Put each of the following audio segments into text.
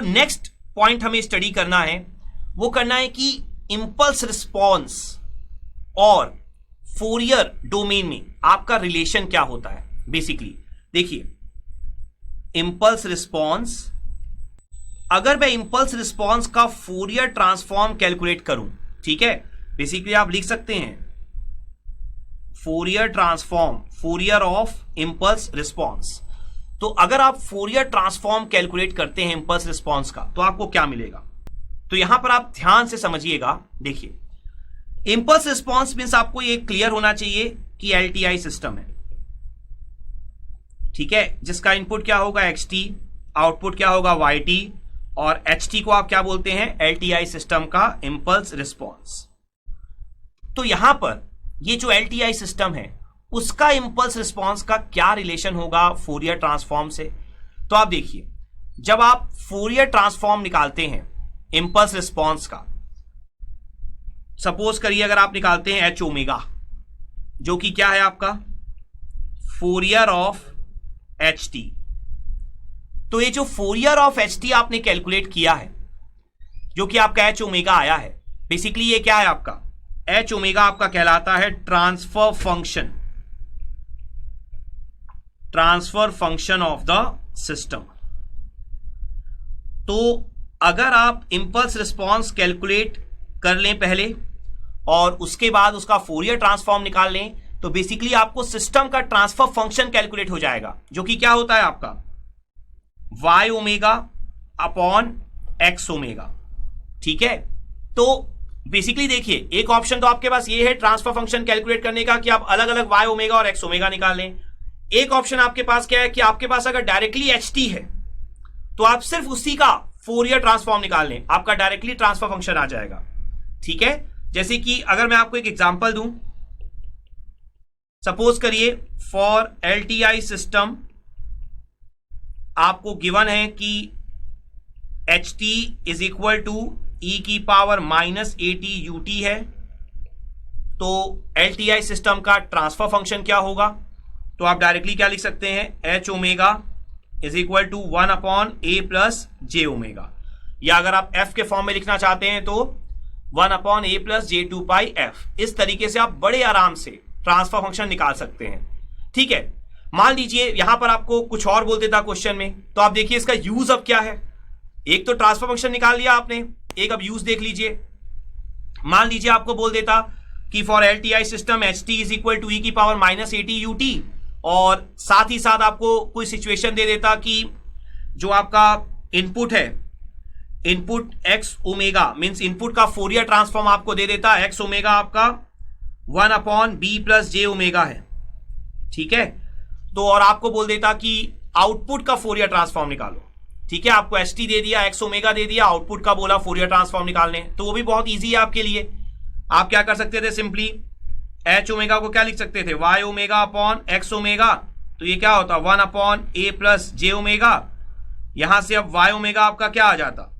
Next point हमें study करना है वो करना है कि इंपल्स रिस्पॉन्स और फोरियर डोमेन में आपका रिलेशन क्या होता है। बेसिकली देखिए, इंपल्स रिस्पॉन्स, अगर मैं इंपल्स रिस्पॉन्स का फोरियर ट्रांसफॉर्म कैलकुलेट करूं, ठीक है, बेसिकली आप लिख सकते हैं Fourier transform, Fourier of impulse response. तो अगर आप फोरियर ट्रांसफॉर्म कैलकुलेट करते हैं इंपल्स रिस्पॉन्स का, तो आपको क्या मिलेगा। तो यहां पर आप ध्यान से समझिएगा। देखिए, इंपल्स रिस्पॉन्स मींस आपको ये क्लियर होना चाहिए कि एलटीआई सिस्टम है, ठीक है, जिसका इनपुट क्या होगा xt, आउटपुट क्या होगा yt, और ht को आप क्या बोलते हैं, एलटीआई सिस्टम का इंपल्स रिस्पॉन्स। तो यहां पर ये जो एलटीआई सिस्टम है उसका इंपल्स रिस्पॉन्स का क्या रिलेशन होगा फोरियर ट्रांसफॉर्म से। तो आप देखिए, जब आप फोरियर ट्रांसफॉर्म निकालते हैं इंपल्स रिस्पॉन्स का, सपोज करिए अगर आप निकालते हैं एच ओमेगा, जो कि क्या है आपका फोरियर ऑफ एच टी, तो ये जो फोरियर ऑफ एच टी आपने कैलकुलेट किया है, जो कि आपका एच ओमेगा आया है, बेसिकली ये क्या है आपका एच ओमेगा आपका कहलाता है transfer function, transfer function of the system. तो अगर आप इंपल्स रिस्पॉन्स कैलकुलेट कर लें पहले और उसके बाद उसका फोरियर ट्रांसफॉर्म निकाल लें, तो बेसिकली आपको सिस्टम का ट्रांसफर फंक्शन कैलकुलेट हो जाएगा, जो कि क्या होता है आपका y omega upon x omega, ठीक है। तो बेसिकली देखिए, एक ऑप्शन तो आपके पास ये है ट्रांसफर फंक्शन कैलकुलेट करने का कि आप अलग अलग y ओमेगा और x ओमेगा निकाल लें। एक ऑप्शन आपके पास क्या है कि आपके पास अगर डायरेक्टली ht है तो आप सिर्फ उसी का फोरियर ट्रांसफॉर्म निकाल लें, आपका डायरेक्टली ट्रांसफर फंक्शन आ जाएगा, ठीक है। जैसे कि अगर मैं आपको एक एग्जांपल दूं, सपोज करिए फॉर एलटीआई सिस्टम आपको गिवन है कि ht is equal to e की पावर माइनस AT ut है। तो एलटीआई सिस्टम का ट्रांसफर फंक्शन क्या होगा, तो आप डायरेक्टली क्या लिख सकते हैं h omega is equal to 1 upon a plus j omega, या अगर आप f के फॉर्म में लिखना चाहते हैं तो 1 upon a plus j 2 pi f। इस तरीके से आप बड़े आराम से ट्रांसफर फंक्शन निकाल सकते हैं, ठीक है। मान लीजिए यहां पर आपको कुछ और बोल देता क्वेश्चन में, तो आप देखिए इसका यूज अब क्या है। एक तो ट्रांसफर फंक्शन निकाल लिया आपने, एक अब यूज देख लीजिए। मान लीजिए आपको बोल देता कि for LTI system ht is equal to e की पावर माइनस AT ut, और साथ ही साथ आपको कोई सिचुएशन दे देता कि जो आपका इनपुट है, input x omega means input का फोरियर ट्रांसफॉर्म आपको दे देता x ओमेगा आपका 1 upon b plus j omega है, ठीक है। तो और आपको बोल देता कि आउटपुट का फोरियर ट्रांसफॉर्म निकालो, ठीक है। आपको ht दे दिया, x ओमेगा दे दिया, आउटपुट का बोला फोरियर ट्रांसफॉर्म निकालने, तो वो भी बहुत इजी है आपके लिए। आप क्या कर सकते थे, सिंपली h ओमेगा को क्या लिख सकते थे y omega upon x omega, तो ये क्या होता 1 upon a plus j omega. यहां से अब y ओमेगा आपका क्या आ जाता,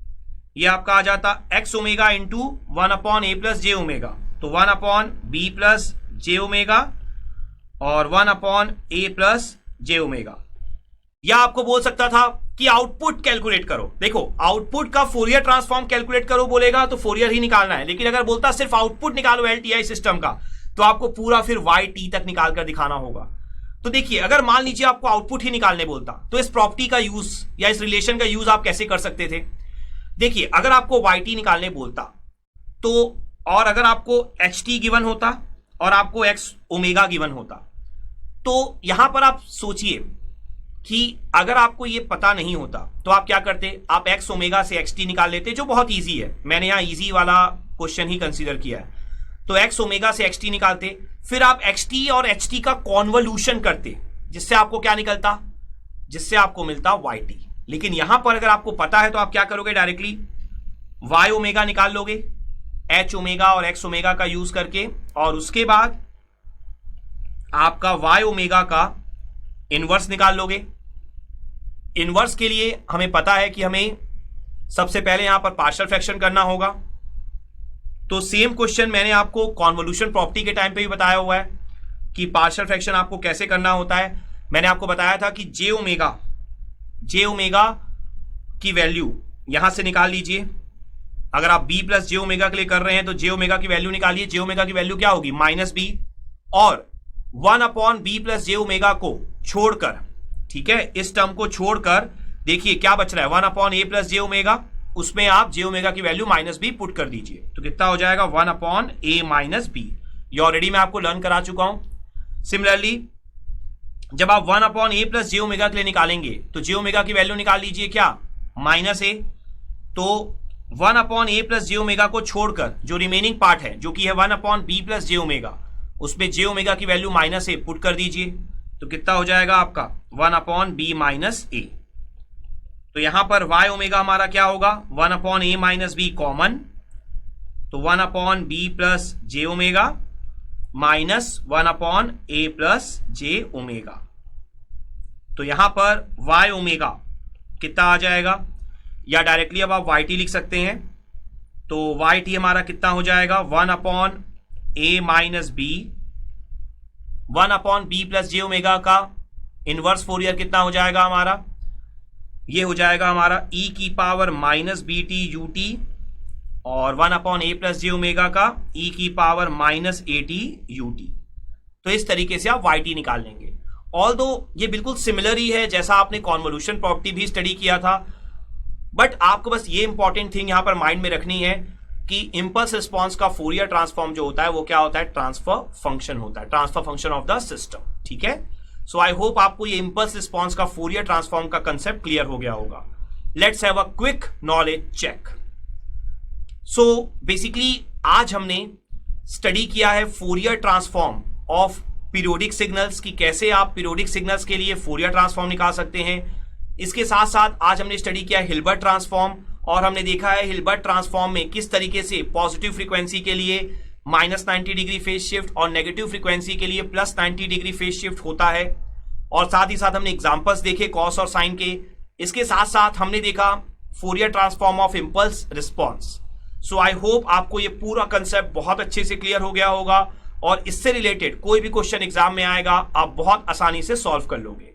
ये आपका आ जाता x omega into 1 upon a plus j omega, तो 1 upon b plus j omega और 1 upon a plus j omega. या आपको बोल सकता था कि आउटपुट कैलकुलेट करो। देखो, आउटपुट का फोरियर ट्रांसफॉर्म कैलकुलेट करो बोलेगा तो फोरियर ही निकालना है, लेकिन अगर बोलता सिर्फ आउटपुट निकालो एलटीआई सिस्टम का, तो आपको पूरा फिर yt तक निकाल कर दिखाना होगा। तो देखिए, अगर मान लीजिए आपको आउटपुट ही निकालने बोलता, तो इस प्रॉपर्टी का यूज या इस रिलेशन का यूज आप कैसे कर सकते थे। देखिए, अगर आपको yt निकालने बोलता तो, और अगर आपको ht गिवन होता और आपको x ओमेगा गिवन होता, तो यहां पर आप सोचिए कि अगर आपको ये पता नहीं होता तो आप क्या करते, आप x ओमेगा से xt निकाल लेते, जो बहुत इजी है। मैंने यहां इजी वाला क्वेश्चन ही कंसीडर किया है। तो x ओमेगा से xt निकालते, फिर आप xt और ht का कॉन्वोल्यूशन करते, जिससे आपको क्या निकलता, जिससे आपको मिलता yt। लेकिन यहां पर अगर आपको पता है तो आप क्या करोगे, डायरेक्टली y ओमेगा निकाल लोगे h ओमेगा और x ओमेगा का यूज करके, और उसके बाद आपका y ओमेगा का इनवर्स निकाल लोगे। इनवर्स के लिए हमें पता है कि हमें सबसे पहले यहां पर पार्शियल फ्रैक्शन करना होगा। तो सेम क्वेश्चन मैंने आपको कॉन्वोल्यूशन प्रॉपर्टी के टाइम पे भी बताया हुआ है कि पार्शियल फ्रैक्शन आपको कैसे करना होता है। मैंने आपको बताया था कि जे ओमेगा की वैल्यू यहां से निकाल लीजिए। अगर आप b प्लस जे ओमेगा के लिए कर रहे हैं तो जे ओमेगा की वैल्यू निकालिए। जे ओमेगा की वैल्यू क्या होगी? माइनस बी, और 1/b प्लस जे ओमेगा को छोड़कर, ठीक है, इस टर्म को छोड़कर देखिए क्या बच रहा है, 1/a प्लस जे ओमेगा, उसमें आप जे ओमेगा की वैल्यू माइनस बी पुट कर दीजिए, तो कितना हो जाएगा? 1/a minus B. ये ऑलरेडी मैं आपको लर्न करा चुका हूं। सिमिलरली जब आप 1/a प्लस जे ओमेगा के लिए निकालेंगे तो जे ओमेगा की वैल्यू निकाल लीजिए, क्या? माइनस ए। तो 1/a प्लस जे ओमेगा को छोड़कर जो रिमेनिंग पार्ट है, जो कि है 1/b प्लस जे ओमेगा, उसमें जे ओमेगा की वैल्यू माइनस ए पुट कर दीजिए, तो कितना हो जाएगा आपका? 1/b माइनस ए। तो यहां पर y ओमेगा हमारा क्या होगा? 1/a माइनस बी कॉमन, तो 1/b plus J omega minus 1/a plus J omega. तो यहां पर y ओमेगा कितना आ जाएगा, या डायरेक्टली अब आप yt लिख सकते हैं। तो yt हमारा कितना हो जाएगा? 1/a minus B, 1/b plus J omega का इनवर्स फोरियर कितना हो जाएगा हमारा? ये हो जाएगा हमारा e की power minus B T U T, और 1/a प्लस जे ओमेगा का e की power minus A T U T. तो इस तरीके से आप yt निकाल लेंगे। ऑल्दो ये बिल्कुल सिमिलर ही है जैसा आपने कॉन्वोल्यूशन प्रॉपर्टी भी स्टडी किया था, बट आपको बस ये इंपॉर्टेंट थिंग यहां पर माइंड में रखनी है कि इंपल्स रिस्पॉन्स का फोरियर ट्रांसफॉर्म जो होता है वो क्या होता है? ट्रांसफर फंक्शन होता है, transfer function of the system. ठीक है, सो आई होप आपको ये इंपल्स रिस्पॉन्स का फोरियर ट्रांसफॉर्म का कंसेप्ट क्लियर हो गया होगा। Let's have a quick knowledge check. So basically आज हमने स्टडी किया है Fourier transform of periodic signals, की कैसे आप पीरियोडिक सिग्नल्स के लिए फोरियर ट्रांसफॉर्म निकाल सकते हैं। इसके साथ साथ आज हमने स्टडी किया हिल्बर्ट ट्रांसफॉर्म, और हमने देखा है हिल्बर्ट ट्रांसफॉर्म में किस तरीके से पॉजिटिव फ्रीक्वेंसी के लिए -90 डिग्री फेज शिफ्ट और नेगेटिव फ्रीक्वेंसी के लिए +90 डिग्री फेज शिफ्ट होता है। और साथ ही साथ हमने एग्जांपल्स देखे कॉस और साइन के। इसके साथ साथ हमने देखा Fourier transform of impulse response. So I hope आपको ये पूरा कंसेप्ट बहुत अच्छे से क्लियर हो गया होगा, और इससे रिलेटेड कोई भी क्वेश्चन एग्जाम में आएगा आप बहुत आसानी से सॉल्व कर लोगे।